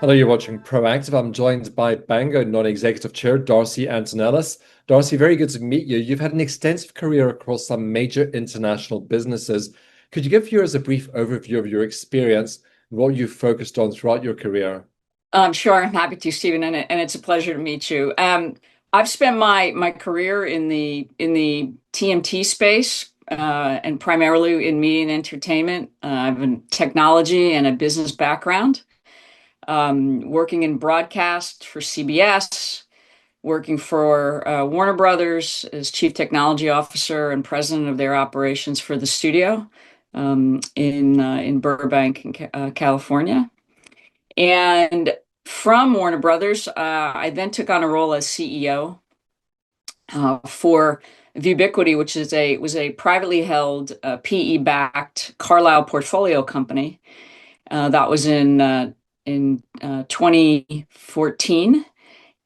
Hello, you're watching Proactive. I'm joined by Bango Non-Executive Chair Darcy Antonellis. Darcy, very good to meet you. You've had an extensive career across some major international businesses. Could you give viewers a brief overview of your experience and what you've focused on throughout your career? Sure, I'm happy to, Stephen, and it's a pleasure to meet you. I've spent my career in the TMT space and primarily in media and entertainment. I have a technology and a business background. Working in broadcast for CBS, working for Warner Brothers as chief technology officer and president of their operations for the studio in Burbank, California. And from Warner Brothers, I then took on a role as CEO for Vubiquity, which was a privately held PE-backed Carlyle portfolio company. That was in 2014,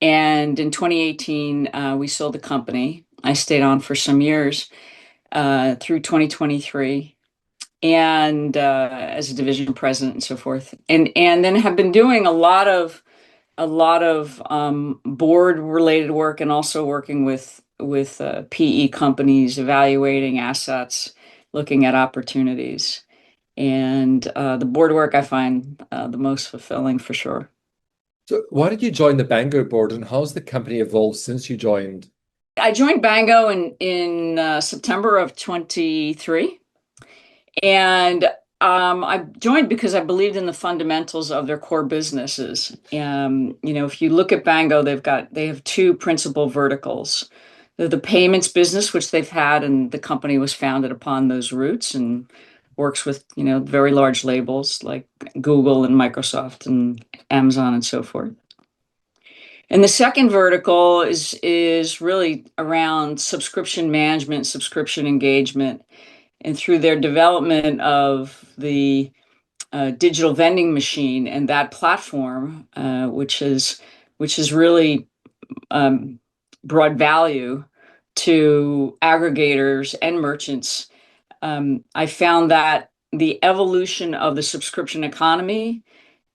and in 2018 we sold the company. I stayed on for some years through 2023 and as a division president and so forth, and then have been doing a lot of board related work and also working with PE companies, evaluating assets, looking at opportunities, and the board work I find the most fulfilling for sure. So why did you join the Bango board and how's the company evolved since you joined? I joined Bango in September of 23. And I joined because I believed in the fundamentals of their core businesses. If you look at Bango, they have two principal verticals. The payments business, which they've had, and the company was founded upon those roots and works with, very large labels like Google and Microsoft and Amazon and so forth. And the second vertical is really around subscription management, subscription engagement, and through their development of the digital vending machine and that platform, which is really brought value to aggregators and merchants. I found that the evolution of the subscription economy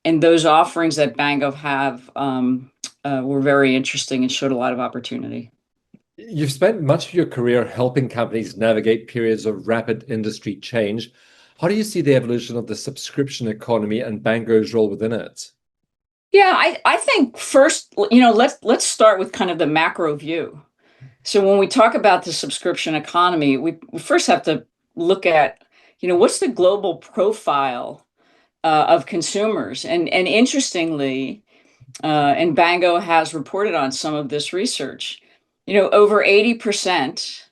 and those offerings that Bango have were very interesting and showed a lot of opportunity. You've spent much of your career helping companies navigate periods of rapid industry change. How do you see the evolution of the subscription economy and Bango's role within it? Yeah, I think first, let's start with kind of the macro view. So when we talk about the subscription economy, we first have to look at, what's the global profile of consumers, and interestingly, and Bango has reported on some of this research. Over 80%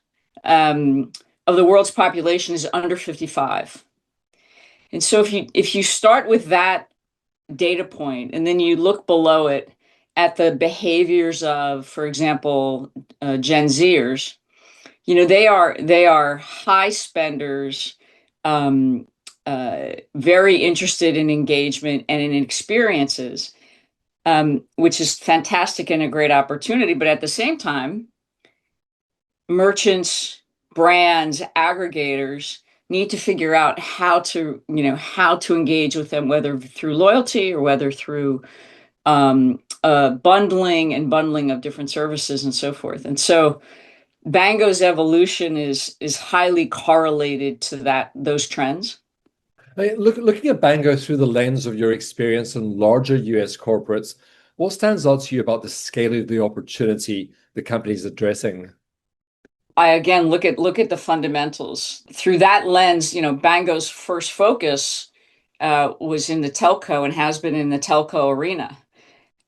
of the world's population is under 55. And so if you start with that data point and then you look below it at the behaviors of, for example, Gen Zers, they are high spenders, very interested in engagement and in experiences, which is fantastic and a great opportunity. But at the same time, merchants, brands, aggregators need to figure out how to engage with them, whether through loyalty or whether through bundling of different services and so forth. And so Bango's evolution is highly correlated to those trends. Looking at Bango through the lens of your experience in larger US corporates, what stands out to you about the scale of the opportunity the company is addressing? I again look at the fundamentals through that lens. Bango's first focus was in the telco and has been in the telco arena,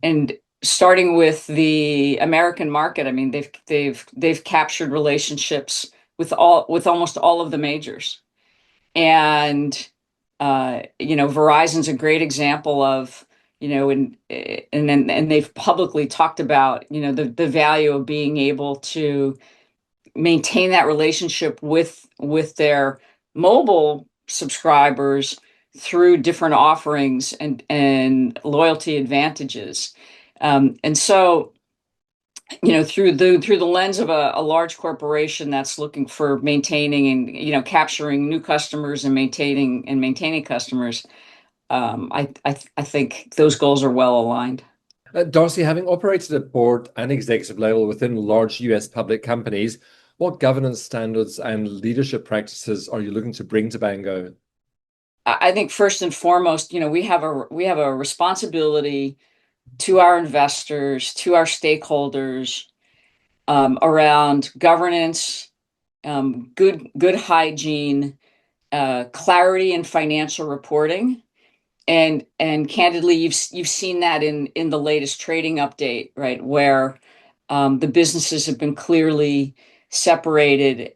and starting with the American market. I mean, they've captured relationships with almost all of the majors, and Verizon's a great example of, and they've publicly talked about, the value of being able to maintain that relationship with their mobile subscribers through different offerings and loyalty advantages. And so, through the lens of a large corporation that's looking for maintaining and capturing new customers and maintaining customers, I think those goals are well aligned. Darcy, having operated at board and executive level within large US public companies, what governance standards and leadership practices are you looking to bring to Bango? I think first and foremost, we have a responsibility to our investors, to our stakeholders, around governance, good hygiene, clarity in financial reporting. And candidly, you've seen that in the latest trading update, right? Where the businesses have been clearly separated,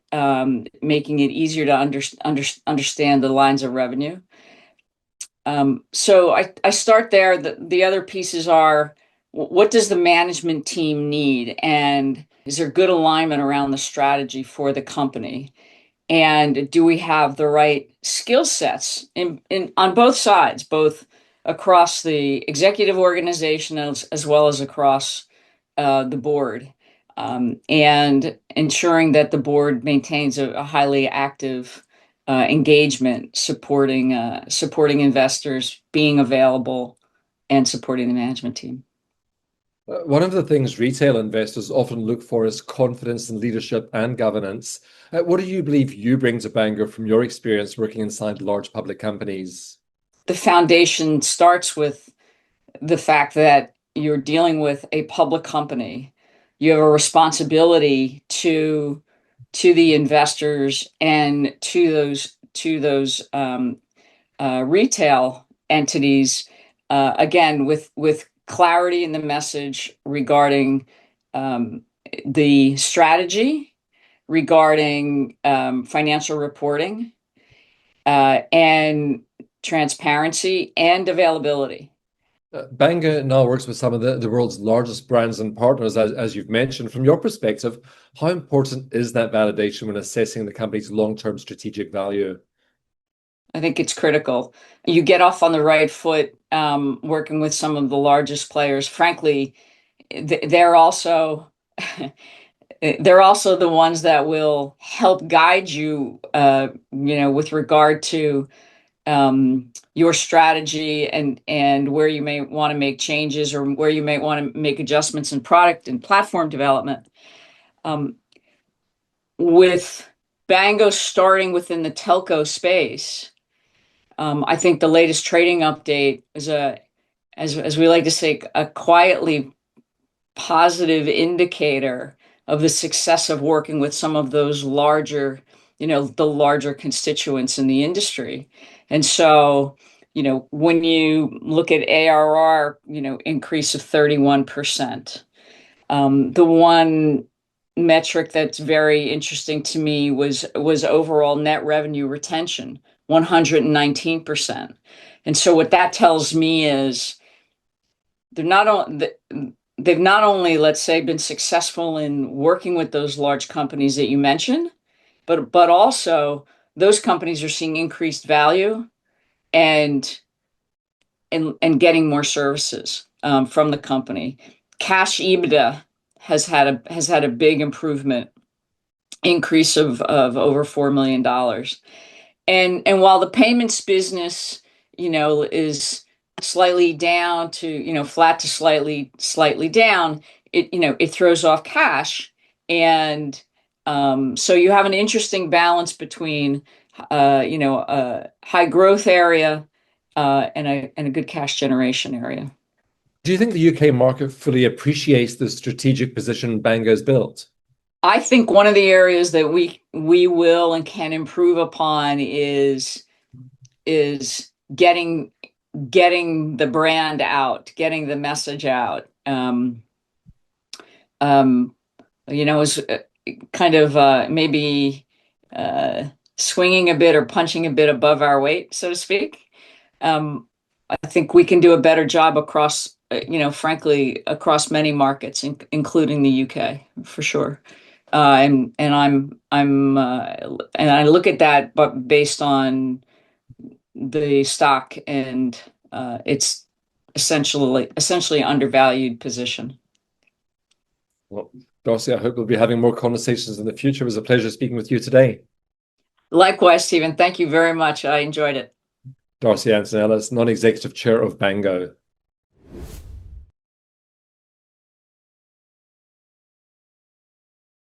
making it easier to understand the lines of revenue. So I start there. The other pieces are, what does the management team need? And is there good alignment around the strategy for the company? And do we have the right skill sets in on both sides, both across the executive organization as well as across the board, and ensuring that the board maintains a highly active engagement, supporting investors, being available, and supporting the management team. One of the things retail investors often look for is confidence in leadership and governance. What do you believe you bring to Bangor from your experience working inside large public companies? The foundation starts with the fact that you're dealing with a public company. You have a responsibility to the investors and to those retail entities, again with clarity in the message regarding the strategy, regarding financial reporting, and transparency and availability. Banga now works with some of the world's largest brands and partners, as you've mentioned. From your perspective, how important is that validation when assessing the company's long-term strategic value? I think it's critical. You get off on the right foot, working with some of the largest players. Frankly, they're also they're also the ones that will help guide you, with regard to your strategy and where you may want to make changes or where you may want to make adjustments in product and platform development. Um, with Bango starting within the telco space, I think the latest trading update is as we like to say, a quietly positive indicator of the success of working with some of those larger, the larger constituents in the industry. And so, when you look at ARR, increase of 31%. The one metric that's very interesting to me was overall net revenue retention, 119%. And so what that tells me is they're not on, they've not only, let's say, been successful in working with those large companies that you mentioned, but also those companies are seeing increased value and getting more services from the company. Cash EBITDA has had a big improvement, increase of over $4 million. And while the payments business, is slightly down to, flat to slightly down, it throws off cash. And so you have an interesting balance between, a high growth area, and a good cash generation area. Do you think the UK market fully appreciates the strategic position Bango's built? I think one of the areas that we will and can improve upon is getting the brand out, getting the message out. Um, is kind of maybe swinging a bit or punching a bit above our weight, so to speak. Um, I think we can do a better job across, frankly, across many markets, including the UK, for sure. And I look at that, but based on the stock and its essentially undervalued position. Well, Darcy, I hope we'll be having more conversations in the future. It was a pleasure speaking with you today. Likewise, Stephen. Thank you very much. I enjoyed it. Darcy Antonellis, non-executive chair of Bango.